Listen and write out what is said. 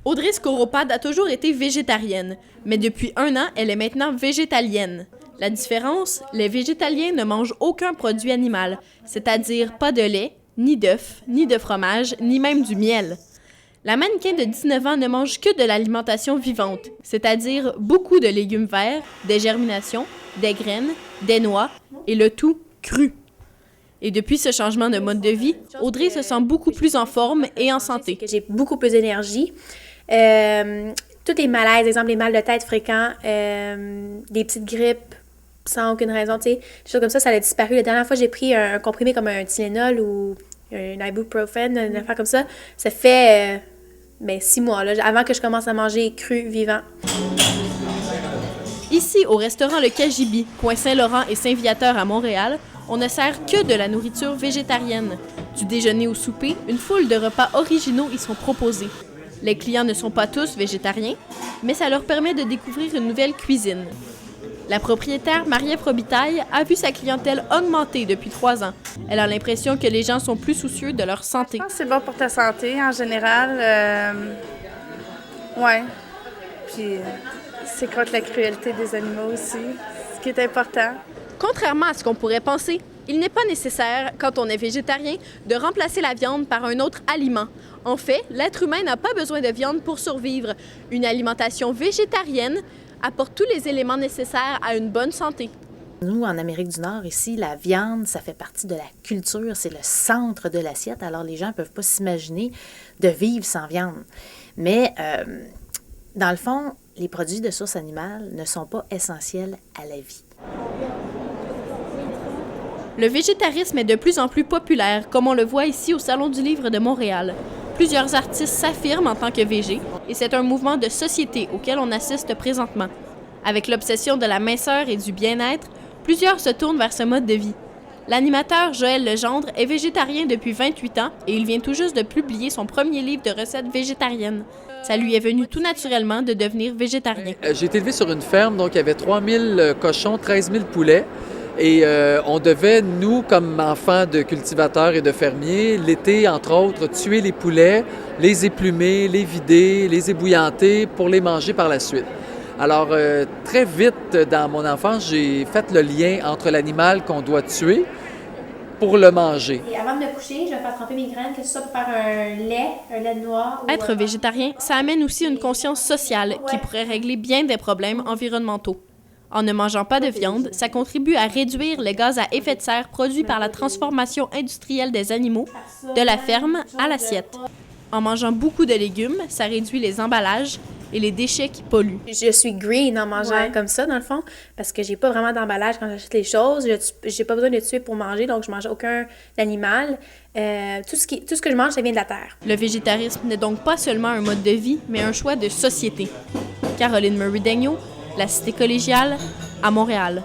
Audrey Skoropad a toujours été végétarienne, mais depuis 1 an, elle est maintenant végétalienne. La différence, les végétaliens ne mangent aucun produit animal, c'est-à-dire pas de lait, ni d'œufs, ni de fromage, ni même du miel. La mannequin de 19 ans ne mange que de l'alimentation vivante, c'est-à-dire beaucoup de légumes verts, des germinations, des graines, des noix, et le tout cru. Et depuis ce changement de mode de vie, Audrey se sent beaucoup plus en forme et en santé. J'ai beaucoup plus d'énergie. Tous les malaises, exemple les mal de tête fréquents, des petites grippes sans aucune raison, tu sais, des choses comme ça a disparu. La dernière fois, j'ai pris un comprimé comme un Tylenol ou un ibuprofène, une affaire comme ça. Ça fait 6 mois, là, avant que je commence à manger cru, vivant. Ici, au restaurant Le Cagibi, coin Saint-Laurent et Saint-Viateur à Montréal, on ne sert que de la nourriture végétarienne. Du déjeuner au souper, une foule de repas originaux y sont proposés. Les clients ne sont pas tous végétariens, mais ça leur permet de découvrir une nouvelle cuisine. La propriétaire, Marie-Ève Robitaille, a vu sa clientèle augmenter depuis 3 ans. Elle a l'impression que les gens sont plus soucieux de leur santé. Je pense que c'est bon pour ta santé en général. Ouais. Puis c'est contre la cruauté des animaux aussi, ce qui est important. Contrairement à ce qu'on pourrait penser, il n'est pas nécessaire, quand on est végétarien, de remplacer la viande par un autre aliment. En fait, l'être humain n'a pas besoin de viande pour survivre. Une alimentation végétarienne apporte tous les éléments nécessaires à une bonne santé. Nous, en Amérique du Nord, ici, la viande, ça fait partie de la culture, c'est le centre de l'assiette. Alors, les gens ne peuvent pas s'imaginer de vivre sans viande. Mais, dans le fond, les produits de source animale ne sont pas essentiels à la vie. Le végétarisme est de plus en plus populaire, comme on le voit ici au Salon du Livre de Montréal. Plusieurs artistes s'affirment en tant que végé, et c'est un mouvement de société auquel on assiste présentement. Avec l'obsession de la minceur et du bien-être, plusieurs se tournent vers ce mode de vie. L'animateur Joël Legendre est végétarien depuis 28 ans et il vient tout juste de publier son premier livre de recettes végétariennes. Ça lui est venu tout naturellement de devenir végétarien. J'ai été élevé sur une ferme, donc il y avait 3000 cochons, 13 000 poulets. Et on devait, nous, comme enfants de cultivateurs et de fermiers, l'été, entre autres, tuer les poulets, les éplumer, les vider, les ébouillanter pour les manger par la suite. Alors, très vite, dans mon enfance, j'ai fait le lien entre l'animal qu'on doit tuer pour le manger. Et avant de me coucher, je vais faire tremper mes graines, que ce soit pour faire un lait de noix. Être végétarien, ça amène aussi une conscience sociale qui pourrait régler bien des problèmes environnementaux. En ne mangeant pas de viande, ça contribue à réduire les gaz à effet de serre produits par la transformation industrielle des animaux, de la ferme à l'assiette. En mangeant beaucoup de légumes, ça réduit les emballages et les déchets qui polluent. Je suis green en mangeant comme ça, dans le fond, parce que j'ai pas vraiment d'emballage quand j'achète les choses. J'ai pas besoin de tuer pour manger, donc je mange aucun animal. Tout ce que je mange, ça vient de la terre. Le végétarisme n'est donc pas seulement un mode de vie, mais un choix de société. Caroline Murray-Daigneault, La Cité collégiale, à Montréal.